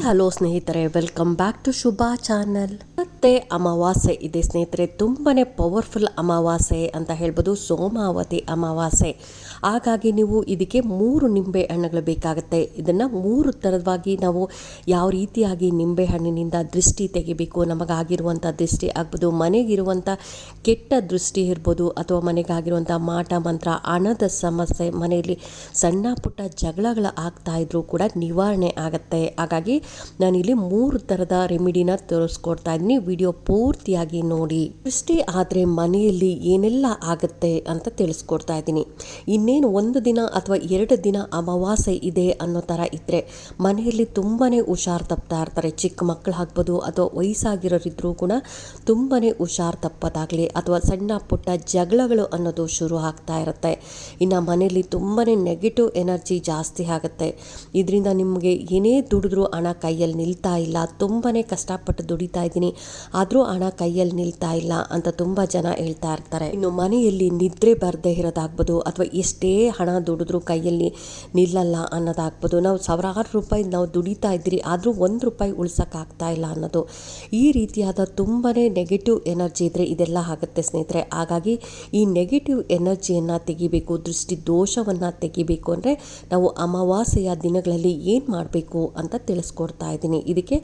Hello ಸ್ನೇಹಿತರೆ, welcome back to Shubha channel. ಮತ್ತೆ ಅಮಾವಾಸ್ಯೆ ಇದೆ ಸ್ನೇಹಿತರೆ, ತುಂಬಾನೇ ಪವರ್ಫುಲ್ ಅಮಾವಾಸ್ಯೆ ಅಂತ ಹೇಳ್ಬೋದು, ಸೋಮಾವತಿ ಅಮಾವಾಸ್ಯೆ. ಹಾಗಾಗಿ ನೀವು ಇದಕ್ಕೆ 3 ನಿಂಬೆ ಹಣ್ಣುಗಳು ಬೇಕಾಗುತ್ತೆ. ಇದನ್ನು 3 ಥರವಾಗಿ ನಾವು ಯಾವ ರೀತಿಯಾಗಿ ನಿಂಬೆ ಹಣ್ಣಿನಿಂದ ದೃಷ್ಟಿ ತೆಗಿಬೇಕು, ನಮಗಾಗಿರುವಂಥ ದೃಷ್ಟಿ ಆಗ್ಬೋದು, ಮನೆಗಿರುವಂಥ ಕೆಟ್ಟ ದೃಷ್ಟಿ ಇರ್ಬೋದು, ಅಥವಾ ಮನೆಗಾಗಿರುವಂಥ ಮಾಟ ಮಂತ್ರ, ಹಣದ ಸಮಸ್ಯೆ, ಮನೆಯಲ್ಲಿ ಸಣ್ಣ ಪುಟ್ಟ ಜಗಳಗಳು ಆಗ್ತಾ ಇದ್ರೂ ಕೂಡ ನಿವಾರಣೆ ಆಗುತ್ತೆ. ಹಾಗಾಗಿ ನಾನಿಲ್ಲಿ 3 ಥರದ ರೆಮಿಡಿನ ತೋರಿಸ್ಕೊಡ್ತಾ ಇದ್ದೀನಿ. ವಿಡಿಯೋ ಪೂರ್ತಿಯಾಗಿ ನೋಡಿ. ದೃಷ್ಟಿ ಆದರೆ ಮನೆಯಲ್ಲಿ ಏನೆಲ್ಲ ಆಗುತ್ತೆ ಅಂತ ತಿಳಿಸ್ಕೊಡ್ತಾ ಇದ್ದೀನಿ. ಇನ್ನೇನು 1 ದಿನ ಅಥವಾ 2 ದಿನ ಅಮಾವಾಸ್ಯೆ ಇದೆ ಅನ್ನೋ ಥರ ಇದ್ದರೆ ಮನೆಯಲ್ಲಿ ತುಂಬಾ ಹುಷಾರು ತಪ್ತಾ ಇರ್ತಾರೆ. ಚಿಕ್ಕ ಮಕ್ಕಳು ಆಗ್ಬೋದು ಅಥವಾ ವಯಸ್ಸಾಗಿರೋರಿದ್ರೂ ಕೂಡ ತುಂಬಾ ಹುಷಾರು ತಪ್ಪೋದಾಗಲಿ ಅಥವಾ ಸಣ್ಣ ಪುಟ್ಟ ಜಗಳಗಳು ಅನ್ನೋದು ಶುರು ಆಗ್ತಾ ಇರುತ್ತೆ. ಇನ್ನು ಮನೆಯಲ್ಲಿ ತುಂಬಾ ನೆಗೆಟಿವ್ ಎನರ್ಜಿ ಜಾಸ್ತಿ ಆಗುತ್ತೆ. ಇದರಿಂದ ನಿಮಗೆ ಏನೇ ದುಡಿದ್ರೂ ಹಣ ಕೈಯಲ್ಲಿ ನಿಲ್ತಾ ಇಲ್ಲ, ತುಂಬಾ ಕಷ್ಟಪಟ್ಟು ದುಡಿತಾ ಇದ್ದೀನಿ ಆದರೂ ಹಣ ಕೈಯಲ್ಲಿ ನಿಲ್ತಾ ಇಲ್ಲ ಅಂತ ತುಂಬ ಜನ ಹೇಳ್ತಾ ಇರ್ತಾರೆ. ಇನ್ನು ಮನೆಯಲ್ಲಿ ನಿದ್ರೆ ಬರದೇ ಇರೋದಾಗ್ಬೋದು ಅಥವಾ ಎಷ್ಟೇ ಹಣ ದುಡಿದ್ರೂ ಕೈಯಲ್ಲಿ ನಿಲ್ಲಲ್ಲ ಅನ್ನೋದಾಗ್ಬೋದು. ನಾವು ಸಾವಿರಾರು ರೂಪಾಯಿ ನಾವು ದುಡಿತಾ ಇದ್ದೀರಿ ಆದರೂ 1 ರೂಪಾಯಿ ಉಳ್ಸೋಕ್ಕಾಗ್ತಾ ಇಲ್ಲ ಅನ್ನೋದು, ಈ ರೀತಿಯಾದ ತುಂಬಾ ನೆಗೆಟಿವ್ ಎನರ್ಜಿ ಇದ್ದರೆ ಇದೆಲ್ಲ ಆಗುತ್ತೆ ಸ್ನೇಹಿತರೆ. ಹಾಗಾಗಿ ಈ ನೆಗೆಟಿವ್ ಎನರ್ಜಿಯನ್ನು ತೆಗಿಬೇಕು, ದೃಷ್ಟಿ ದೋಷವನ್ನು ತೆಗಿಬೇಕು ಅಂದರೆ ನಾವು ಅಮಾವಾಸ್ಯೆಯ ದಿನಗಳಲ್ಲಿ ಏನು ಮಾಡಬೇಕು ಅಂತ ತಿಳಿಸ್ಕೊಡ್ತಾ ಇದ್ದೀನಿ. ಇದಕ್ಕೆ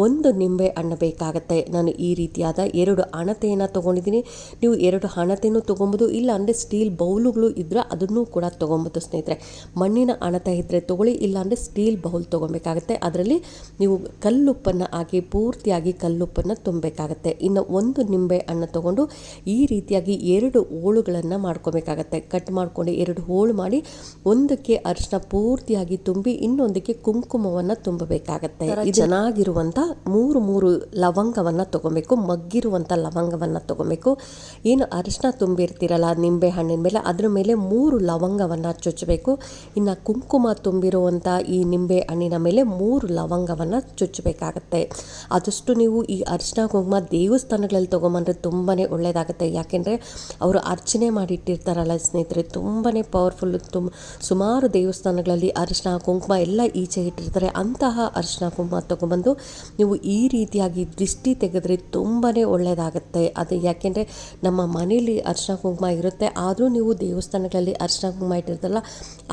1 ನಿಂಬೆ ಹಣ್ಣು ಬೇಕಾಗುತ್ತೆ. ನಾನು ಈ ರೀತಿಯಾದ 2 ಹಣತೆಯನ್ನು ತೊಗೊಂಡಿದ್ದೀನಿ. ನೀವು 2 ಹಣತೆನೂ ತೊಗೊಬೋದು, ಇಲ್ಲ ಅಂದರೆ ಸ್ಟೀಲ್ ಬೌಲುಗಳು ಇದ್ದರೆ ಅದನ್ನು ಕೂಡ ತೊಗೊಬೋದು ಸ್ನೇಹಿತರೆ. ಮಣ್ಣಿನ ಹಣತೆ ಇದ್ದರೆ ತೊಗೊಳ್ಳಿ, ಇಲ್ಲಾಂದರೆ ಸ್ಟೀಲ್ ಬೌಲ್ ತೊಗೊಬೇಕಾಗುತ್ತೆ. ಅದರಲ್ಲಿ ನೀವು ಕಲ್ಲುಪ್ಪನ್ನು ಹಾಕಿ ಪೂರ್ತಿಯಾಗಿ ಕಲ್ಲುಪ್ಪನ್ನು ತುಂಬಬೇಕಾಗತ್ತೆ. ಇನ್ನು 1 ನಿಂಬೆ ಹಣ್ಣು ತೊಗೊಂಡು ಈ ರೀತಿಯಾಗಿ 2 ಹೋಳುಗಳನ್ನು ಮಾಡ್ಕೋಬೇಕಾಗತ್ತೆ. ಕಟ್ ಮಾಡ್ಕೊಂಡು 2 ಹೋಳು ಮಾಡಿ ಒಂದಕ್ಕೆ ಅರಿಶಿನ ಪೂರ್ತಿಯಾಗಿ ತುಂಬಿ ಇನ್ನೊಂದಕ್ಕೆ ಕುಂಕುಮವನ್ನು ತುಂಬಬೇಕಾಗತ್ತೆ. ಚೆನ್ನಾಗಿರುವಂಥ 3 ಲವಂಗವನ್ನು ತೊಗೊಬೇಕು, ಮಗ್ಗಿರುವಂಥ ಲವಂಗವನ್ನು ತೊಗೊಬೇಕು. ಏನು ಅರಿಶಿನ ತುಂಬಿರ್ತೀರಲ್ಲ ನಿಂಬೆ ಹಣ್ಣಿನ ಮೇಲೆ, ಅದ್ರ ಮೇಲೆ 3 ಲವಂಗವನ್ನು ಚುಚ್ಚಬೇಕು. ಇನ್ನು ಕುಂಕುಮ ತುಂಬಿರುವಂಥ ಈ ನಿಂಬೆ ಹಣ್ಣಿನ ಮೇಲೆ 3 ಲವಂಗವನ್ನು ಚುಚ್ಚಬೇಕಾಗತ್ತೆ. ಆದಷ್ಟು ನೀವು ಈ ಅರಿಶಿನ ಕುಂಕುಮ ದೇವಸ್ಥಾನಗಳಲ್ಲಿ ತೊಗೊಂಬಂದ್ರೆ ತುಂಬಾ ಒಳ್ಳೆಯದಾಗುತ್ತೆ. ಯಾಕೆಂದರೆ ಅವರು ಅರ್ಚನೆ ಮಾಡಿಟ್ಟಿರ್ತಾರಲ್ಲ ಸ್ನೇಹಿತರೆ, ತುಂಬಾ ಪವರ್ಫುಲ್. ಸುಮಾರು ದೇವಸ್ಥಾನಗಳಲ್ಲಿ ಅರಿಶಿನ ಕುಂಕುಮ ಎಲ್ಲ ಈಚೆ ಇಟ್ಟಿರ್ತಾರೆ. ಅಂತಹ ಅರಿಶಿನ ಕುಂಕುಮ ತೊಗೊಬಂದು ನೀವು ಈ ರೀತಿಯಾಗಿ ದೃಷ್ಟಿ ತೆಗೆದ್ರೆ ತುಂಬಾ ಒಳ್ಳೆಯದಾಗುತ್ತೆ. ಅದು ಯಾಕೆಂದರೆ ನಮ್ಮ ಮನೆಯಲ್ಲಿ ಅರಿಶಿನ ಕುಂಕುಮ ಇರುತ್ತೆ, ಆದರೂ ನೀವು ದೇವಸ್ಥಾನಗಳಲ್ಲಿ ಅರಿಶಿನ ಕುಂಕುಮ ಇಟ್ಟಿರ್ತಾರಲ್ಲ,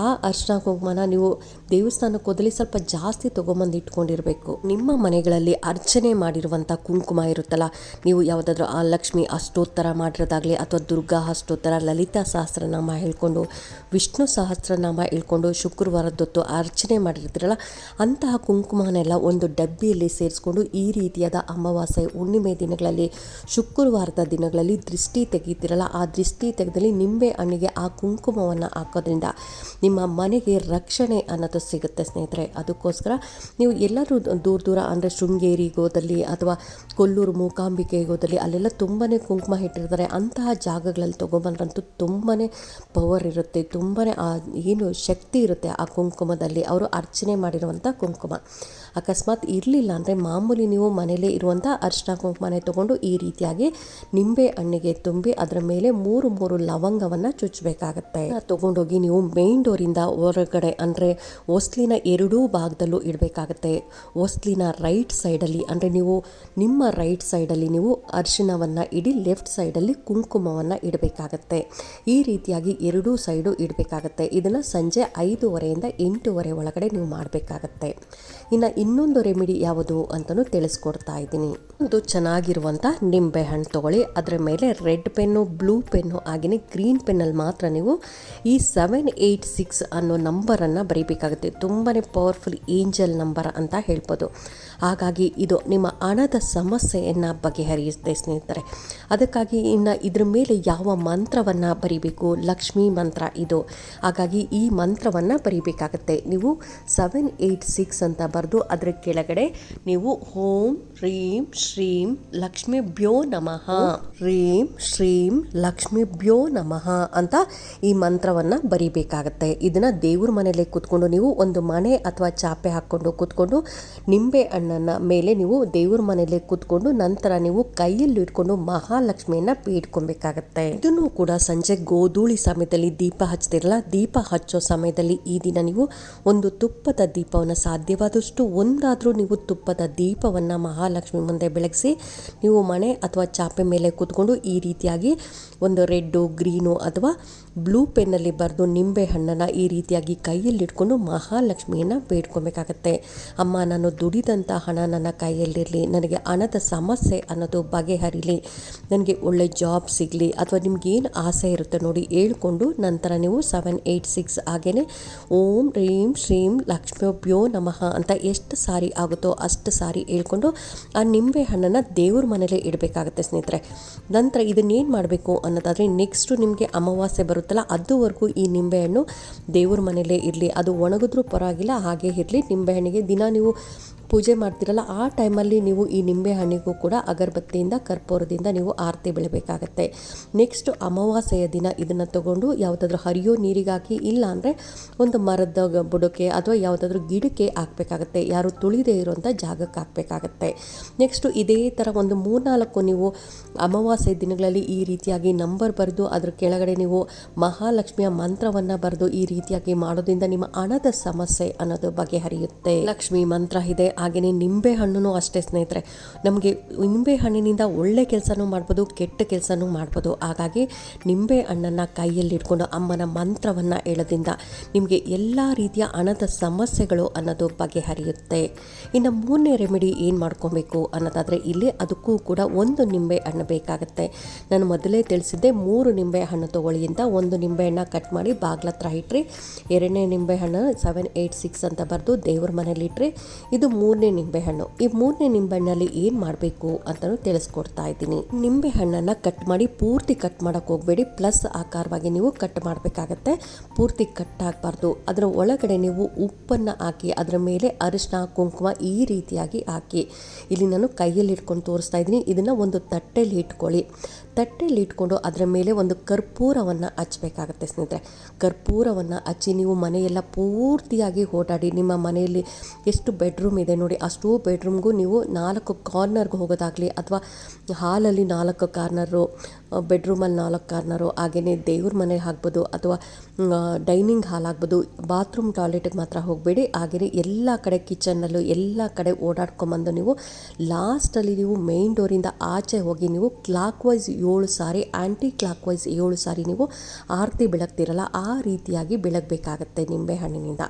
ಆ ಅರಿಶಿನ ಕುಂಕುಮನ ನೀವು ದೇವಸ್ಥಾನಕ್ಕೆ ಹೋದಲ್ಲಿ ಸ್ವಲ್ಪ ಜಾಸ್ತಿ ತೊಗೊಂಬಂದು ಇಟ್ಕೊಂಡಿರಬೇಕು. ನಿಮ್ಮ ಮನೆಗಳಲ್ಲಿ ಅರ್ಚನೆ ಮಾಡಿರುವಂಥ ಕುಂಕುಮ ಇರುತ್ತಲ್ಲ, ನೀವು ಯಾವುದಾದ್ರೂ ಆ ಲಕ್ಷ್ಮಿ ಅಷ್ಟೋತ್ತರ ಮಾಡಿರೋದಾಗಲಿ ಅಥವಾ ದುರ್ಗಾ ಅಷ್ಟೋತ್ತರ, ಲಲಿತಾ ಸಹಸ್ರನಾಮ ಹೇಳ್ಕೊಂಡು, ವಿಷ್ಣು ಸಹಸ್ರನಾಮ ಹೇಳ್ಕೊಂಡು ಶುಕ್ರವಾರದೊತ್ತು ಅರ್ಚನೆ ಮಾಡಿರ್ತೀರಲ್ಲ, ಅಂತಹ ಕುಂಕುಮನೆಲ್ಲ ಒಂದು ಡಬ್ಬಿಯಲ್ಲಿ ಸೇರಿಸ್ಕೊಂಡು ಈ ರೀತಿಯಾದ ಅಮಾವಾಸ್ಯೆ ಹುಣ್ಣಿಮೆ ದಿನಗಳಲ್ಲಿ, ಶುಕ್ರವಾರದ ದಿನಗಳಲ್ಲಿ ದೃಷ್ಟಿ ತೆಗಿತೀರಲ್ಲ, ಆ ದೃಷ್ಟಿ ತೆಗೆದಲ್ಲಿ ನಿಂಬೆ ಹಣ್ಣಿಗೆ ಆ ಕುಂಕುಮವನ್ನು ಹಾಕೋದ್ರಿಂದ ನಿಮ್ಮ ಮನೆಗೆ ರಕ್ಷಣೆ ಅನ್ನೋದು ಸಿಗುತ್ತೆ ಸ್ನೇಹಿತರೆ. ಅದಕ್ಕೋಸ್ಕರ ನೀವು ಎಲ್ಲರೂ ದೂರ ಅಂದರೆ ಶೃಂಗೇರಿಗೆ ಹೋದಲ್ಲಿ ಅಥವಾ ಕೊಲ್ಲೂರು ಮೂಕಾಂಬಿಕೆಗೆ ಹೋದಲ್ಲಿ ಅಲ್ಲೆಲ್ಲ ತುಂಬಾ ಕುಂಕುಮ ಇಟ್ಟಿರ್ತಾರೆ. ಅಂತಹ ಜಾಗಗಳಲ್ಲಿ ತೊಗೊಂಬಂದ್ರಂತೂ ತುಂಬಾ ಪವರ್ ಇರುತ್ತೆ, ತುಂಬಾ ಏನು ಶಕ್ತಿ ಇರುತ್ತೆ ಆ ಕುಂಕುಮದಲ್ಲಿ. ಅವರು ಅರ್ಚನೆ ಮಾಡಿರುವಂಥ ಕುಂಕುಮ ಅಕಸ್ಮಾತ್ ಇರಲಿಲ್ಲ ಅಂದರೆ ಮಾಮೂಲಿ ನೀವು ಮನೇಲೇ ಇರುವಂಥ ಅರಿಶಿನ ಕುಂಕುಮನೆ ತೊಗೊಂಡು ಈ ರೀತಿಯಾಗಿ ನಿಂಬೆ ಹಣ್ಣಿಗೆ ತುಂಬಿ ಅದರ ಮೇಲೆ 3 ಲವಂಗವನ್ನು ಚುಚ್ಚಬೇಕಾಗತ್ತೆ. ತೊಗೊಂಡೋಗಿ ನೀವು ಮೇನ್ ಡೋರಿಂದ ಹೊರಗಡೆ ಅಂದರೆ ಹೊಸ್ಲಿನ 2 ಭಾಗದಲ್ಲೂ ಇಡಬೇಕಾಗತ್ತೆ. ಹೊಸ್ಲಿನ ರೈಟ್ ಸೈಡಲ್ಲಿ ಅಂದರೆ ನೀವು ನಿಮ್ಮ ರೈಟ್ ಸೈಡಲ್ಲಿ ನೀವು ಅರಿಶಿನವನ್ನು ಇಡಿ, ಲೆಫ್ಟ್ ಸೈಡಲ್ಲಿ ಕುಂಕುಮವನ್ನು ಇಡಬೇಕಾಗತ್ತೆ. ಈ ರೀತಿಯಾಗಿ 2 ಸೈಡು ಇಡಬೇಕಾಗತ್ತೆ. ಇದನ್ನು ಸಂಜೆ 5:30 ಇಂದ 8:30 ಒಳಗಡೆ ನೀವು ಮಾಡಬೇಕಾಗತ್ತೆ. ಇನ್ನು ಇನ್ನೊಂದು ರೆಮಿಡಿ ಯಾವುದು ಅಂತಲೂ ತಿಳಿಸ್ಕೊಡ್ತಾ ಇದ್ದೀನಿ. ಒಂದು ಚೆನ್ನಾಗಿರುವಂಥ ನಿಂಬೆ ಹಣ್ಣು ತೊಗೊಳ್ಳಿ, ಅದರ ಮೇಲೆ ರೆಡ್ ಪೆನ್ನು, ಬ್ಲೂ ಪೆನ್ನು ಹಾಗೆಯೇ ಗ್ರೀನ್ ಪೆನ್ನಲ್ಲಿ ಮಾತ್ರ ನೀವು ಈ 786 ಅನ್ನೋ ನಂಬರನ್ನು ಬರೀಬೇಕಾಗುತ್ತೆ. ತುಂಬಾ ಪವರ್ಫುಲ್ ಏಂಜಲ್ ನಂಬರ್ ಅಂತ ಹೇಳ್ಬೋದು. ಹಾಗಾಗಿ ಇದು ನಿಮ್ಮ ಹಣದ ಸಮಸ್ಯೆಯನ್ನು ಬಗೆಹರಿಯುತ್ತೆ ಸ್ನೇಹಿತರೆ. ಅದಕ್ಕಾಗಿ ಇನ್ನು ಇದ್ರ ಮೇಲೆ ಯಾವ ಮಂತ್ರವನ್ನು ಬರೀಬೇಕು, ಲಕ್ಷ್ಮೀ ಮಂತ್ರ ಇದು. ಹಾಗಾಗಿ ಈ ಮಂತ್ರವನ್ನು ಬರೀಬೇಕಾಗತ್ತೆ. ನೀವು 786 ಅಂತ ಬರೆದು ಅದರ ಕೆಳಗಡೆ ನೀವು ಓಂ ಹ್ರೀಂ ಶ್ರೀ ಶ್ರೀಂ ಲಕ್ಷ್ಮೀಭ್ಯೋ ನಮಃ, ಹ್ರೀಂ ಶ್ರೀಂ ಲಕ್ಷ್ಮೀಭ್ಯೋ ನಮಃ ಅಂತ ಈ ಮಂತ್ರವನ್ನು ಬರಿಬೇಕಾಗತ್ತೆ. ಇದನ್ನು ದೇವ್ರ ಮನೆಯಲ್ಲೇ ಕೂತ್ಕೊಂಡು ನೀವು ಒಂದು ಮಣೆ ಅಥವಾ ಚಾಪೆ ಹಾಕ್ಕೊಂಡು ಕೂತ್ಕೊಂಡು ನಿಂಬೆ ಹಣ್ಣನ್ನು ಮೇಲೆ ನೀವು ದೇವ್ರ ಮನೆಯಲ್ಲೇ ಕೂತ್ಕೊಂಡು ನಂತರ ನೀವು ಕೈಯಲ್ಲಿ ಇಟ್ಕೊಂಡು ಮಹಾಲಕ್ಷ್ಮಿಯನ್ನು ಬೇಡ್ಕೊಬೇಕಾಗತ್ತೆ. ಇದನ್ನು ಕೂಡ ಸಂಜೆ ಗೋಧೂಳಿ ಸಮಯದಲ್ಲಿ ದೀಪ ಹಚ್ತಿರಲ್ಲ, ದೀಪ ಹಚ್ಚೋ ಸಮಯದಲ್ಲಿ ಈ ದಿನ ನೀವು ಒಂದು ತುಪ್ಪದ ದೀಪವನ್ನು ಸಾಧ್ಯವಾದಷ್ಟು ಒಂದಾದರೂ ನೀವು ತುಪ್ಪದ ದೀಪವನ್ನು ಮಹಾಲಕ್ಷ್ಮಿ ಮುಂದೆ ಬೆಳಗಿಸಿ ನೀವು ಮಣೆ ಅಥವಾ ಚಾಪೆ ಮೇಲೆ ಕೂತ್ಕೊಂಡು ಈ ರೀತಿಯಾಗಿ ಒಂದು ರೆಡ್ಡು ಗ್ರೀನು ಅಥವಾ ಬ್ಲೂ ಪೆನ್ನಲ್ಲಿ ಬರೆದು ನಿಂಬೆ ಹಣ್ಣನ್ನು ಈ ರೀತಿಯಾಗಿ ಕೈಯಲ್ಲಿ ಇಟ್ಕೊಂಡು ಮಹಾಲಕ್ಷ್ಮಿಯನ್ನು ಬೇಡ್ಕೊಬೇಕಾಗತ್ತೆ. ಅಮ್ಮ, ನಾನು ದುಡಿದಂಥ ಹಣ ನನ್ನ ಕೈಯಲ್ಲಿರಲಿ, ನನಗೆ ಹಣದ ಸಮಸ್ಯೆ ಅನ್ನೋದು ಬಗೆಹರಿಲಿ, ನನಗೆ ಒಳ್ಳೆ ಜಾಬ್ ಸಿಗಲಿ ಅಥವಾ ನಿಮ್ಗೇನು ಆಸೆ ಇರುತ್ತೆ ನೋಡಿ ಹೇಳ್ಕೊಂಡು ನಂತರ ನೀವು 786 ಹಾಗೇ ಓಂ ರೀಂ ಶ್ರೀಂ ಲಕ್ಷ್ಮೀಭ್ಯೋ ನಮಃ ಅಂತ ಎಷ್ಟು ಸಾರಿ ಆಗುತ್ತೋ ಅಷ್ಟು ಸಾರಿ ಹೇಳ್ಕೊಂಡು ಆ ನಿಂಬೆ ಹಣ್ಣನ್ನು ದೇವ್ರ ಮನೇಲೇ ಇಡಬೇಕಾಗತ್ತೆ ಸ್ನೇಹಿತರೆ. ನಂತರ ಇದನ್ನೇನು ಮಾಡಬೇಕು ಅನ್ನೋದಾದರೆ ನೆಕ್ಸ್ಟು ನಿಮಗೆ ಅಮಾವಾಸ್ಯೆ ಬರುತ್ತಲ್ಲ ಅದುವರೆಗೂ ಈ ನಿಂಬೆಹಣ್ಣು ದೇವ್ರ ಮನೇಲೇ ಇರಲಿ, ಅದು ಒಣಗಿದ್ರೂ ಪರವಾಗಿಲ್ಲ ಹಾಗೆ ಇರಲಿ. ನಿಂಬೆಹಣ್ಣಿಗೆ ದಿನ ನೀವು ಪೂಜೆ ಮಾಡ್ತಿರಲ್ಲ ಆ ಟೈಮಲ್ಲಿ ನೀವು ಈ ನಿಂಬೆ ಹಣ್ಣಿಗೂ ಕೂಡ ಅಗರಬತ್ತಿಯಿಂದ ಕರ್ಪೂರದಿಂದ ನೀವು ಆರತಿ ಬೆಳಬೇಕಾಗತ್ತೆ. ನೆಕ್ಸ್ಟು ಅಮಾವಾಸ್ಯೆಯ ದಿನ ಇದನ್ನು ತಗೊಂಡು ಯಾವುದಾದ್ರೂ ಹರಿಯೋ ನೀರಿಗೆ ಹಾಕಿ, ಇಲ್ಲ ಅಂದರೆ ಒಂದು ಮರದ ಬುಡಕ್ಕೆ ಅಥವಾ ಯಾವುದಾದ್ರೂ ಗಿಡಕ್ಕೆ ಹಾಕಬೇಕಾಗತ್ತೆ, ಯಾರು ತುಳಿದೇ ಇರುವಂಥ ಜಾಗಕ್ಕೆ ಹಾಕಬೇಕಾಗತ್ತೆ. ನೆಕ್ಸ್ಟು ಇದೇ ಥರ ಒಂದು 3-4 ನೀವು ಅಮಾವಾಸ್ಯೆ ದಿನಗಳಲ್ಲಿ ಈ ರೀತಿಯಾಗಿ ನಂಬರ್ ಬರೆದು ಅದ್ರ ಕೆಳಗಡೆ ನೀವು ಮಹಾಲಕ್ಷ್ಮಿಯ ಮಂತ್ರವನ್ನು ಬರೆದು ಈ ರೀತಿಯಾಗಿ ಮಾಡೋದ್ರಿಂದ ನಿಮ್ಮ ಹಣದ ಸಮಸ್ಯೆ ಅನ್ನೋದು ಬಗೆಹರಿಯುತ್ತೆ. ಲಕ್ಷ್ಮಿ ಮಂತ್ರ ಇದೆ. ಹಾಗೆಯೇ ನಿಂಬೆ ಹಣ್ಣು ಅಷ್ಟೇ ಸ್ನೇಹಿತರೆ, ನಮಗೆ ನಿಂಬೆ ಹಣ್ಣಿನಿಂದ ಒಳ್ಳೆ ಕೆಲಸನೂ ಮಾಡ್ಬೋದು, ಕೆಟ್ಟ ಕೆಲಸನೂ ಮಾಡ್ಬೋದು. ಹಾಗಾಗಿ ನಿಂಬೆ ಹಣ್ಣನ್ನು ಕೈಯಲ್ಲಿ ಇಟ್ಕೊಂಡು ಅಮ್ಮನ ಮಂತ್ರವನ್ನು ಹೇಳೋದ್ರಿಂದ ನಿಮಗೆ ಎಲ್ಲ ರೀತಿಯ ಹಣದ ಸಮಸ್ಯೆಗಳು ಅನ್ನೋದು ಬಗೆಹರಿಯುತ್ತೆ. ಇನ್ನು 3ನೇ ರೆಮಿಡಿ ಏನು ಮಾಡ್ಕೊಬೇಕು ಅನ್ನೋದಾದರೆ ಇಲ್ಲಿ ಅದಕ್ಕೂ ಕೂಡ ಒಂದು ನಿಂಬೆ ಹಣ್ಣು ಬೇಕಾಗುತ್ತೆ. ನಾನು ಮೊದಲೇ ತಿಳಿಸಿದ್ದೆ 3 ನಿಂಬೆ ಹಣ್ಣು ತೊಗೊಳ್ಳಿ ಅಂತ. ಒಂದು ನಿಂಬೆ ಹಣ್ಣು ಕಟ್ ಮಾಡಿ ಬಾಗ್ಲ ಹತ್ರ ಇಟ್ಟರೆ, 2ನೇ ನಿಂಬೆ ಹಣ್ಣು 786 ಅಂತ ಬರೆದು ದೇವ್ರ ಮನೇಲಿ ಇಟ್ಟರೆ, ಇದು 3ನೇ ನಿಂಬೆಹಣ್ಣು. ಈ 3ನೇ ನಿಂಬೆಹಣ್ಣಲ್ಲಿ ಏನು ಮಾಡಬೇಕು ಅಂತಲೂ ತಿಳಿಸ್ಕೊಡ್ತಾ ಇದ್ದೀನಿ. ನಿಂಬೆ ಹಣ್ಣನ್ನು ಕಟ್ ಮಾಡಿ ಪೂರ್ತಿ ಕಟ್ ಮಾಡೋಕ್ಕೆ ಹೋಗಬೇಡಿ, ಪ್ಲಸ್ ಆಕಾರವಾಗಿ ನೀವು ಕಟ್ ಮಾಡಬೇಕಾಗತ್ತೆ. ಪೂರ್ತಿ ಕಟ್ ಆಗಬಾರ್ದು. ಅದರ ಒಳಗಡೆ ನೀವು ಉಪ್ಪನ್ನು ಹಾಕಿ ಅದರ ಮೇಲೆ ಅರಿಶಿನ ಕುಂಕುಮ ಈ ರೀತಿಯಾಗಿ ಹಾಕಿ, ಇಲ್ಲಿ ನಾನು ಕೈಯಲ್ಲಿ ಇಟ್ಕೊಂಡು ತೋರಿಸ್ತಾ ಇದ್ದೀನಿ. ಇದನ್ನು ಒಂದು ತಟ್ಟೆಯಲ್ಲಿ ಇಟ್ಕೊಳ್ಳಿ. ತಟ್ಟೆಯಲ್ಲಿ ಇಟ್ಕೊಂಡು ಅದರ ಮೇಲೆ ಒಂದು ಕರ್ಪೂರವನ್ನು ಹಚ್ಚಬೇಕಾಗತ್ತೆ ಸ್ನೇಹಿತರೆ. ಕರ್ಪೂರವನ್ನು ಹಚ್ಚಿ ನೀವು ಮನೆಯೆಲ್ಲ ಪೂರ್ತಿಯಾಗಿ ಓಡಾಡಿ, ನಿಮ್ಮ ಮನೆಯಲ್ಲಿ ಎಷ್ಟು ಬೆಡ್ರೂಮ್ ಇದೆ ನೋಡಿ ಅಷ್ಟು ಬೆಡ್ರೂಮ್ಗೂ ನೀವು 4 ಕಾರ್ನರ್ಗೆ ಹೋಗೋದಾಗಲಿ ಅಥವಾ ಹಾಲಲ್ಲಿ 4 ಕಾರ್ನರು, ಬೆಡ್ರೂಮಲ್ಲಿ 4 ಕಾರ್ನರು, ಹಾಗೆಯೇ ದೇವ್ರ ಮನೆ ಆಗ್ಬೋದು ಅಥವಾ ಡೈನಿಂಗ್ ಹಾಲ್ ಆಗ್ಬೋದು, ಬಾತ್ರೂಮ್ ಟಾಯ್ಲೆಟಿಗೆ ಮಾತ್ರ ಹೋಗಬೇಡಿ. ಹಾಗೆಯೇ ಎಲ್ಲ ಕಡೆ ಕಿಚನ್ನಲ್ಲೂ ಎಲ್ಲ ಕಡೆ ಓಡಾಡ್ಕೊಂಬಂದು ನೀವು ಲಾಸ್ಟಲ್ಲಿ ನೀವು ಮೇನ್ ಡೋರಿಂದ ಆಚೆ ಹೋಗಿ ನೀವು ಕ್ಲಾಕ್ ವೈಸ್ 7 ಸಾರಿ, ಆ್ಯಂಟಿ ಕ್ಲಾಕ್ ವೈಸ್ 7 ಸಾರಿ ನೀವು ಆರತಿ ಬೆಳಗ್ತಿರಲ್ಲ ಆ ರೀತಿಯಾಗಿ ಬೆಳಗಬೇಕಾಗತ್ತೆ ನಿಂಬೆ ಹಣ್ಣಿನಿಂದ.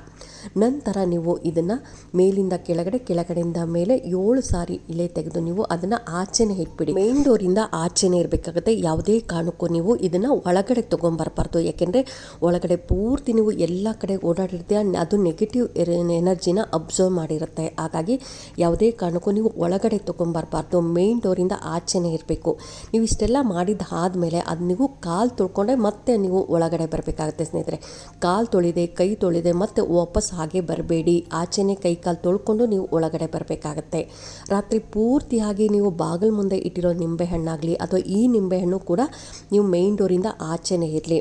ನಂತರ ನೀವು ಇದನ್ನು ಮೇಲಿಂದ ಕೆಳಗಡೆ, ಕೆಳಗಡೆಯಿಂದ ಮೇಲೆ 7 ಸಾರಿ ಇಲೆ ತೆಗೆದು ನೀವು ಅದನ್ನು ಆಚೆನೇ ಇಟ್ಬಿಡಿ. ಮೇನ್ ಡೋರಿಂದ ಆಚೆನೇ ಇರಬೇಕಾಗುತ್ತೆ. ಯಾವುದೇ ಕಾರಣಕ್ಕೂ ನೀವು ಇದನ್ನು ಒಳಗಡೆ ತೊಗೊಂಬರ್ಬಾರ್ದು. ಯಾಕೆಂದರೆ ಒಳಗಡೆ ಪೂರ್ತಿ ನೀವು ಎಲ್ಲ ಕಡೆ ಓಡಾಡಿರ್ತೀರ, ಅದು ನೆಗೆಟಿವ್ ಎನರ್ಜಿನ ಅಬ್ಸರ್ವ್ ಮಾಡಿರುತ್ತೆ. ಹಾಗಾಗಿ ಯಾವುದೇ ಕಾರಣಕ್ಕೂ ನೀವು ಒಳಗಡೆ ತೊಗೊಂಬರ್ಬಾರ್ದು, ಮೇನ್ ಡೋರಿಂದ ಆಚೆನೇ ಇರಬೇಕು. ನೀವು ಇಷ್ಟೆಲ್ಲ ಮಾಡಿದ್ದಾದಮೇಲೆ ಅದು ನೀವು ಕಾಲು ತೊಳ್ಕೊಂಡೆ ಮತ್ತೆ ನೀವು ಒಳಗಡೆ ಬರಬೇಕಾಗುತ್ತೆ ಸ್ನೇಹಿತರೆ. ಕಾಲು ತೊಳಿದೆ, ಕೈ ತೊಳಿದೆ ಮತ್ತೆ ವಾಪಸ್ ಹಾಗೆ ಬರಬೇಡಿ. ಆಚೆನೇ ಕೈ ಕಾಲು ತೊಳ್ಕೊಂಡು ನೀವು ಒಳಗಡೆ ಬರಬೇಕಾಗತ್ತೆ. ರಾತ್ರಿ ಪೂರ್ತಿಯಾಗಿ ನೀವು ಬಾಗಿಲು ಮುಂದೆ ಇಟ್ಟಿರೋ ನಿಂಬೆಹಣ್ಣಾಗಲಿ ಅಥವಾ ಈ ನಿಂಬೆಹಣ್ಣು ಕೂಡ ನೀವು ಮೇನ್ ಡೋರಿಂದ ಆಚೆನೇ ಇರಲಿ.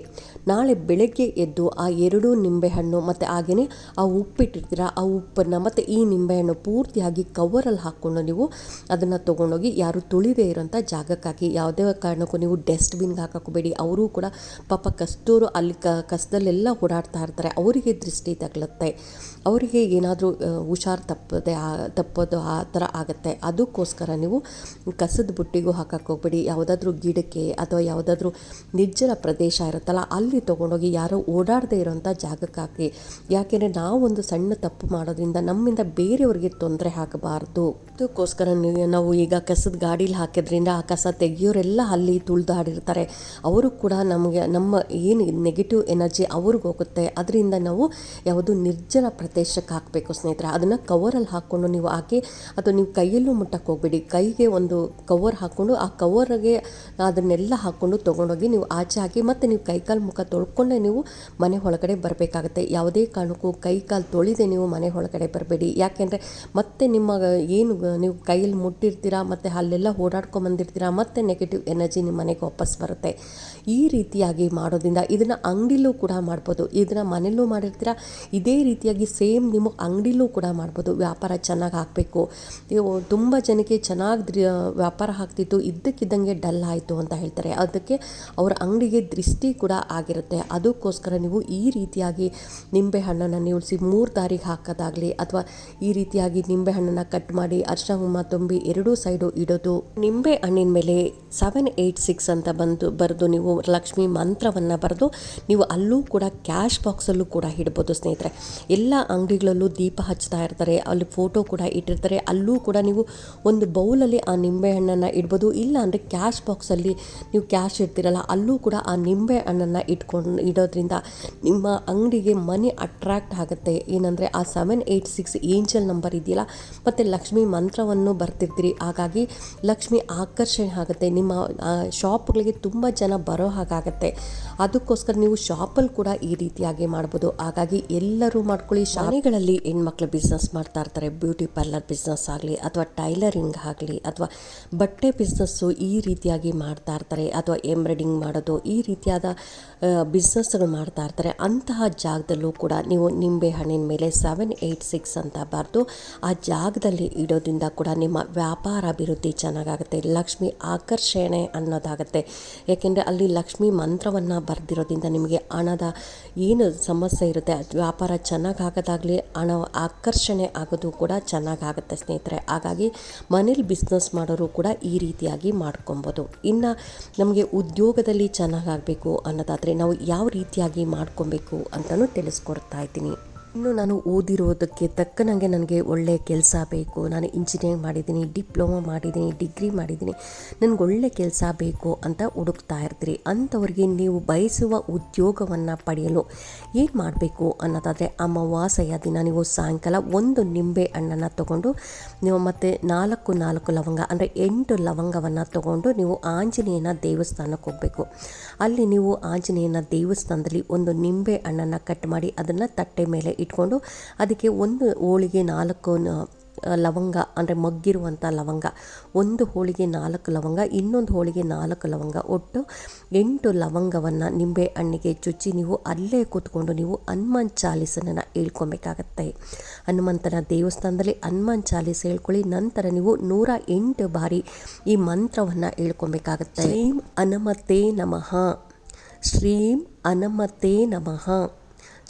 ನಾಳೆ ಬೆಳಗ್ಗೆ ಎದ್ದು ಆ 2 ನಿಂಬೆಹಣ್ಣು ಮತ್ತು ಹಾಗೆಯೇ ಆ ಉಪ್ಪಿಟ್ಟಿರ್ತೀರ ಆ ಉಪ್ಪನ್ನು ಮತ್ತು ಈ ನಿಂಬೆಹಣ್ಣು ಪೂರ್ತಿಯಾಗಿ ಕವರಲ್ಲಿ ಹಾಕ್ಕೊಂಡು ನೀವು ಅದನ್ನು ತೊಗೊಂಡೋಗಿ ಯಾರು ತುಳಿದೇ ಇರೋಂಥ ಜಾಗಕ್ಕೆ ಹಾಕಿ. ಯಾವುದೇ ಕಾರಣಕ್ಕೂ ನೀವು ಡಸ್ಟ್ಬಿನ್ಗೆ ಹಾಕೋಬೇಡಿ. ಅವರು ಕೂಡ ಪಾಪ ಕಸ್ತೂರು ಅಲ್ಲಿ ಕಸದಲ್ಲೆಲ್ಲ ಓಡಾಡ್ತಾ ಇರ್ತಾರೆ, ಅವರಿಗೆ ದೃಷ್ಟಿ ತಗಲುತ್ತೆ, ಅವರಿಗೆ ಏನಾದರೂ ಹುಷಾರು ತಪ್ಪೋದು ಆ ಥರ ಆಗುತ್ತೆ. ಅದಕ್ಕೋಸ್ಕರ ನೀವು ಕಸದ ಬುಟ್ಟಿಗೂ ಹಾಕಕ್ಕೆ ಹೋಗ್ಬೇಡಿ. ಯಾವುದಾದ್ರೂ ಗಿಡಕ್ಕೆ ಅಥವಾ ಯಾವುದಾದ್ರೂ ನಿರ್ಜಲ ಪ್ರದೇಶ ಇರುತ್ತಲ್ಲ ಅಲ್ಲಿ ತೊಗೊಂಡೋಗಿ ಯಾರೋ ಓಡಾಡದೇ ಇರೋಂಥ ಜಾಗಕ್ಕೆ ಹಾಕಿ. ಯಾಕೆಂದರೆ ನಾವೊಂದು ಸಣ್ಣ ತಪ್ಪು ಮಾಡೋದ್ರಿಂದ ನಮ್ಮಿಂದ ಬೇರೆಯವ್ರಿಗೆ ತೊಂದರೆ ಆಗಬಾರ್ದು. ಅದಕ್ಕೋಸ್ಕರ ನಾವು ಈಗ ಕಸದ ಗಾಡೀಲಿ ಹಾಕಿದ್ರಿಂದ ಆ ಕಸ ತೆಗಿಯೋರೆಲ್ಲ ಅಲ್ಲಿ ತುಳಿದಾಡಿರ್ತಾರೆ, ಅವರು ಕೂಡ ನಮಗೆ ನಮ್ಮ ಏನು ನೆಗೆಟಿವ್ ಎನರ್ಜಿ ಅವ್ರಿಗೆ ಹೋಗುತ್ತೆ. ಅದರಿಂದ ನಾವು ಯಾವುದು ನಿರ್ಜಲ ಪ್ರದೇಶಕ್ಕೆ ಹಾಕಬೇಕು ಸ್ನೇಹಿತರೆ. ಅದನ್ನು ಕವರಲ್ಲಿ ಹಾಕ್ಕೊಂಡು ನೀವು ಹಾಕಿ, ಅಥವಾ ನೀವು ಕೈಯಲ್ಲೂ ಮುಟ್ಟಕ್ಕೆ ಹೋಗ್ಬೇಡಿ. ಕೈಗೆ ಒಂದು ಕವರ್ ಹಾಕ್ಕೊಂಡು ಆ ಕವರ್ಗೆ ಅದನ್ನೆಲ್ಲ ಇದನ್ನೆಲ್ಲ ಹಾಕ್ಕೊಂಡು ತೊಗೊಂಡೋಗಿ ನೀವು ಆಚೆ ಹಾಕಿ ಮತ್ತು ನೀವು ಕೈಕಾಲು ಮುಖ ತೊಳ್ಕೊಂಡೆ ನೀವು ಮನೆ ಒಳಗಡೆ ಬರಬೇಕಾಗತ್ತೆ. ಯಾವುದೇ ಕಾರಣಕ್ಕೂ ಕೈಕಾಲು ತೊಳಿದೆ ನೀವು ಮನೆ ಒಳಗಡೆ ಬರಬೇಡಿ. ಯಾಕೆಂದರೆ ಮತ್ತೆ ನಿಮ್ಮ ಏನು ನೀವು ಕೈಯಲ್ಲಿ ಮುಟ್ಟಿರ್ತೀರಾ ಮತ್ತು ಅಲ್ಲೆಲ್ಲ ಓಡಾಡ್ಕೊಂಬಂದಿರ್ತೀರಾ, ಮತ್ತು ನೆಗೆಟಿವ್ ಎನರ್ಜಿ ನಿಮ್ಮ ಮನೆಗೆ ವಾಪಸ್ ಬರುತ್ತೆ. ಈ ರೀತಿಯಾಗಿ ಮಾಡೋದ್ರಿಂದ ಇದನ್ನು ಅಂಗಡಿಲೂ ಕೂಡ ಮಾಡ್ಬೋದು, ಇದನ್ನು ಮನೆಯಲ್ಲೂ ಮಾಡಿರ್ತೀರ, ಇದೇ ರೀತಿಯಾಗಿ ಸೇಮ್ ನಿಮ್ಮ ಅಂಗಡಿಲೂ ಕೂಡ ಮಾಡ್ಬೋದು. ವ್ಯಾಪಾರ ಚೆನ್ನಾಗಿ ಆಗಬೇಕು, ತುಂಬ ಜನಕ್ಕೆ ಚೆನ್ನಾಗಿ ವ್ಯಾಪಾರ ಆಗ್ತಿತ್ತು, ಇದ್ದಕ್ಕಿದ್ದಂಗೆ ಡಲ್ ಆಯಿತು ಅಂತ ಹೇಳ್ತಾರೆ. ಅದಕ್ಕೆ ಅವರ ಅಂಗಡಿಗೆ ದೃಷ್ಟಿ ಕೂಡ ಆಗಿರುತ್ತೆ. ಅದಕ್ಕೋಸ್ಕರ ನೀವು ಈ ರೀತಿಯಾಗಿ ನಿಂಬೆಹಣ್ಣನ್ನು ನೀಳಿಸಿ 3 ದಾರಿಗೆ ಹಾಕೋದಾಗಲಿ, ಅಥವಾ ಈ ರೀತಿಯಾಗಿ ನಿಂಬೆಹಣ್ಣನ್ನು ಕಟ್ ಮಾಡಿ ಅರಿಶಿನ ಹುಮ್ಮ ತುಂಬಿ ಎರಡೂ ಸೈಡು ಇಡೋದು. ನಿಂಬೆ ಹಣ್ಣಿನ ಮೇಲೆ 786 ಅಂತ ಬರೆದು ನೀವು ಲಕ್ಷ್ಮಿ ಮಂತ್ರವನ್ನು ಬರೆದು ನೀವು ಅಲ್ಲೂ ಕೂಡ ಕ್ಯಾಶ್ ಬಾಕ್ಸಲ್ಲೂ ಕೂಡ ಇಡ್ಬೋದು ಸ್ನೇಹಿತರೆ. ಎಲ್ಲ ಅಂಗಡಿಗಳಲ್ಲೂ ದೀಪ ಹಚ್ತಾ ಇರ್ತಾರೆ, ಅಲ್ಲಿ ಫೋಟೋ ಕೂಡ ಇಟ್ಟಿರ್ತಾರೆ, ಅಲ್ಲೂ ಕೂಡ ನೀವು ಒಂದು ಬೌಲಲ್ಲಿ ಆ ನಿಂಬೆಹಣ್ಣನ್ನು ಇಡ್ಬೋದು. ಇಲ್ಲ ಅಂದರೆ ಕ್ಯಾಶ್ ಬಾಕ್ಸಲ್ಲಿ ನೀವು ಕ್ಯಾಶ್ ಇಡ್ತೀರಲ್ಲ, ಅಲ್ಲೂ ಕೂಡ ಆ ನಿಂಬೆ ಹಣ್ಣನ್ನು ಇಡೋದ್ರಿಂದ ನಿಮ್ಮ ಅಂಗಡಿಗೆ ಮನಿ ಅಟ್ರಾಕ್ಟ್ ಆಗುತ್ತೆ. ಏನಂದರೆ ಆ 786 ಏಂಜಲ್ ನಂಬರ್ ಇದೆಯಲ್ಲ, ಮತ್ತು ಲಕ್ಷ್ಮಿ ಮಂತ್ರವನ್ನು ಬರ್ತಿರ್ತೀರಿ, ಹಾಗಾಗಿ ಲಕ್ಷ್ಮಿ ಆಕರ್ಷಣೆ ಆಗುತ್ತೆ. ನಿಮ್ಮ ಶಾಪ್ಗಳಿಗೆ ತುಂಬ ಜನ ಬರೋ ಹಾಗಾಗತ್ತೆ. ಅದಕ್ಕೋಸ್ಕರ ನೀವು ಶಾಪಲ್ಲಿ ಕೂಡ ಈ ರೀತಿಯಾಗಿ ಮಾಡ್ಬೋದು. ಹಾಗಾಗಿ ಎಲ್ಲರೂ ಮಾಡ್ಕೊಳ್ಳಿ. ಶಾಲೆಗಳಲ್ಲಿ ಹೆಣ್ಮಕ್ಳು ಬಿಸ್ನೆಸ್ ಮಾಡ್ತಾ ಇರ್ತಾರೆ, ಬ್ಯೂಟಿ ಪಾರ್ಲರ್ ಬಿಸ್ನೆಸ್ ಆಗಲಿ, ಅಥವಾ ಟೈಲರಿಂಗ್ ಆಗಲಿ, ಅಥವಾ ಬಟ್ಟೆ ಬಿಸ್ನೆಸ್ಸು ಈ ರೀತಿಯಾಗಿ ಮಾಡ್ತಾ ಇರ್ತಾರೆ, ಅಥವಾ ಎಂಬ್ರಾಯ್ಡಿಂಗ್ ಮಾಡೋದು, ಈ ರೀತಿಯಾದ ಬಿಸ್ನೆಸ್ಗಳು ಮಾಡ್ತಾ ಇರ್ತಾರೆ. ಅಂತಹ ಜಾಗದಲ್ಲೂ ಕೂಡ ನೀವು ನಿಂಬೆ ಹಣ್ಣಿನ ಮೇಲೆ 786 ಅಂತ ಬರೆದು ಆ ಜಾಗದಲ್ಲಿ ಇಡೋದ್ರಿಂದ ಕೂಡ ನಿಮ್ಮ ವ್ಯಾಪಾರ ಅಭಿವೃದ್ಧಿ ಚೆನ್ನಾಗಾಗುತ್ತೆ, ಲಕ್ಷ್ಮಿ ಆಕರ್ಷಣೆ ಅನ್ನೋದಾಗುತ್ತೆ. ಯಾಕೆಂದರೆ ಅಲ್ಲಿ ಲಕ್ಷ್ಮಿ ಮಂತ್ರವನ್ನು ಬರೆದಿರೋದ್ರಿಂದ ನಿಮಗೆ ಹಣದ ಏನು ಸಮಸ್ಯೆ ಇರುತ್ತೆ, ವ್ಯಾಪಾರ ಚೆನ್ನಾಗಾಗೋದಾಗಲಿ, ಹಣ ಆಕರ್ಷಣೆ ಆಗೋದು ಕೂಡ ಚೆನ್ನಾಗಾಗುತ್ತೆ ಸ್ನೇಹಿತರೆ. ಹಾಗಾಗಿ ಮನೇಲಿ ಬಿಸ್ನೆಸ್ ಮಾಡೋರು ಕೂಡ ಈ ರೀತಿಯಾಗಿ ಮಾಡ್ಕೊಬೋದು. ಇನ್ನು ನಮಗೆ ಉದ್ಯೋಗದಲ್ಲಿ ಚೆನ್ನಾಗಾಗಬೇಕು ಅನ್ನೋದಾದರೆ ನಾವು ಯಾವ ರೀತಿಯಾಗಿ ಮಾಡ್ಕೊಬೇಕು ಅಂತಲೂ ತಿಳಿಸ್ಕೊಡ್ತಾ ಇದ್ದೀನಿ. ಇನ್ನು ನಾನು ಓದಿರೋದಕ್ಕೆ ತಕ್ಕನಾಗೆ ನನಗೆ ಒಳ್ಳೆಯ ಕೆಲಸ ಬೇಕು, ನಾನು ಇಂಜಿನಿಯರಿಂಗ್ ಮಾಡಿದ್ದೀನಿ, ಡಿಪ್ಲೊಮಾ ಮಾಡಿದ್ದೀನಿ, ಡಿಗ್ರಿ ಮಾಡಿದ್ದೀನಿ, ನನಗೆ ಒಳ್ಳೆ ಕೆಲಸ ಬೇಕು ಅಂತ ಹುಡುಕ್ತಾ ಇರ್ತೀರಿ. ಅಂಥವ್ರಿಗೆ ನೀವು ಬಯಸುವ ಉದ್ಯೋಗವನ್ನು ಪಡೆಯಲು ಏನು ಮಾಡಬೇಕು ಅನ್ನೋದಾದರೆ, ಅಮಾವಾಸ್ಯೆಯ ದಿನ ನೀವು ಸಾಯಂಕಾಲ 1 ನಿಂಬೆ ಹಣ್ಣನ್ನು ತೊಗೊಂಡು ನೀವು ಮತ್ತು 4 ಲವಂಗ ಅಂದರೆ 8 ಲವಂಗವನ್ನು ತೊಗೊಂಡು ನೀವು ಆಂಜನೇಯನ ದೇವಸ್ಥಾನಕ್ಕೆ ಹೋಗಬೇಕು. ಅಲ್ಲಿ ನೀವು ಆಂಜನೇಯನ ದೇವಸ್ಥಾನದಲ್ಲಿ 1 ನಿಂಬೆ ಹಣ್ಣನ್ನು ಕಟ್ ಮಾಡಿ ಅದನ್ನು ತಟ್ಟೆ ಮೇಲೆ ಇಟ್ಕೊಂಡು ಅದಕ್ಕೆ 1 ಹೋಳಿಗೆ 4 ಲವಂಗ ಅಂದರೆ ಮಗ್ಗಿರುವಂಥ ಲವಂಗ, 1 ಹೋಳಿಗೆ 4 ಲವಂಗ, ಇನ್ನೊಂದು ಹೋಳಿಗೆ 4 ಲವಂಗ, ಒಟ್ಟು 8 ಲವಂಗವನ್ನು ನಿಂಬೆ ಹಣ್ಣಿಗೆ ಚುಚ್ಚಿ ನೀವು ಅಲ್ಲೇ ಕೂತ್ಕೊಂಡು ನೀವು ಹನುಮಾನ್ ಚಾಲೀಸನ್ನು ಹೇಳ್ಕೊಬೇಕಾಗತ್ತೆ. ಹನುಮಂತನ ದೇವಸ್ಥಾನದಲ್ಲಿ ಹನುಮಾನ್ ಚಾಲೀಸ್ ಹೇಳ್ಕೊಳ್ಳಿ. ನಂತರ ನೀವು 108 ಬಾರಿ ಈ ಮಂತ್ರವನ್ನು ಹೇಳ್ಕೊಬೇಕಾಗತ್ತೆ. ಶ್ರೀಂ ಹನುಮತೇ ನಮಃ, ಶ್ರೀಂ ಹನುಮತೇ ನಮಃ,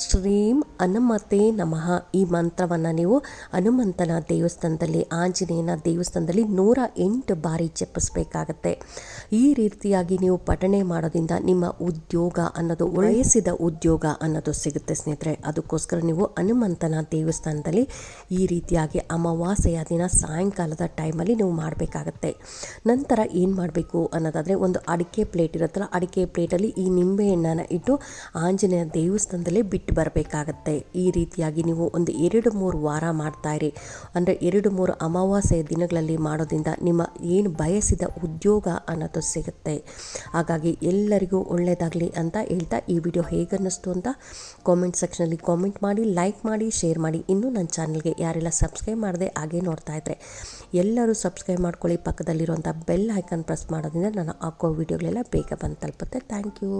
ಶ್ರೀಂ ಹನುಮತೇ ನಮಃ. ಈ ಮಂತ್ರವನ್ನು ನೀವು ಹನುಮಂತನ ದೇವಸ್ಥಾನದಲ್ಲಿ, ಆಂಜನೇಯನ ದೇವಸ್ಥಾನದಲ್ಲಿ 108 ಬಾರಿ ಜಪಿಸಬೇಕಾಗತ್ತೆ. ಈ ರೀತಿಯಾಗಿ ನೀವು ಪಠಣೆ ಮಾಡೋದ್ರಿಂದ ನಿಮ್ಮ ಉದ್ಯೋಗ ಅನ್ನೋದು ಬಯಸಿದ ಉದ್ಯೋಗ ಅನ್ನೋದು ಸಿಗುತ್ತೆ ಸ್ನೇಹಿತರೆ. ಅದಕ್ಕೋಸ್ಕರ ನೀವು ಹನುಮಂತನ ದೇವಸ್ಥಾನದಲ್ಲಿ ಈ ರೀತಿಯಾಗಿ ಅಮಾವಾಸ್ಯೆಯ ದಿನ ಸಾಯಂಕಾಲದ ಟೈಮಲ್ಲಿ ನೀವು ಮಾಡಬೇಕಾಗತ್ತೆ. ನಂತರ ಏನು ಮಾಡಬೇಕು ಅನ್ನೋದಾದರೆ, ಒಂದು ಅಡಿಕೆ ಪ್ಲೇಟ್ ಇರುತ್ತಲ್ಲ, ಅಡಿಕೆ ಪ್ಲೇಟಲ್ಲಿ ಈ ನಿಂಬೆಹಣ್ಣನ್ನು ಇಟ್ಟು ಆಂಜನೇಯ ದೇವಸ್ಥಾನದಲ್ಲೇ ಬಿಟ್ಟು ಬರಬೇಕಾಗತ್ತೆ. ಈ ರೀತಿಯಾಗಿ ನೀವು ಒಂದು 2-3 ವಾರ ಮಾಡ್ತಾಯಿರಿ. ಅಂದರೆ 2-3 ಅಮಾವಾಸ್ಯೆಯ ದಿನಗಳಲ್ಲಿ ಮಾಡೋದ್ರಿಂದ ನಿಮ್ಮ ಏನು ಬಯಸಿದ ಉದ್ಯೋಗ ಅನ್ನೋದು ಸಿಗುತ್ತೆ. ಹಾಗಾಗಿ ಎಲ್ಲರಿಗೂ ಒಳ್ಳೆಯದಾಗಲಿ ಅಂತ ಹೇಳ್ತಾ, ಈ ವಿಡಿಯೋ ಹೇಗನ್ನಿಸ್ತು ಅಂತ ಕಾಮೆಂಟ್ ಸೆಕ್ಷನಲ್ಲಿ ಕಾಮೆಂಟ್ ಮಾಡಿ, ಲೈಕ್ ಮಾಡಿ, ಶೇರ್ ಮಾಡಿ. ಇನ್ನೂ ನನ್ನ ಚಾನಲ್ಗೆ ಯಾರೆಲ್ಲ ಸಬ್ಸ್ಕ್ರೈಬ್ ಮಾಡದೆ ಹಾಗೆ ನೋಡ್ತಾ ಇದ್ದರೆ ಎಲ್ಲರೂ ಸಬ್ಸ್ಕ್ರೈಬ್ ಮಾಡ್ಕೊಳ್ಳಿ. ಪಕ್ಕದಲ್ಲಿರುವಂಥ ಬೆಲ್ ಐಕಾನ್ ಪ್ರೆಸ್ ಮಾಡೋದ್ರಿಂದ ನಾನು ಹಾಕೋ ವಿಡಿಯೋಗಳೆಲ್ಲ ಬೇಗ ಬಂದು ತಲುಪುತ್ತೆ. Thank you.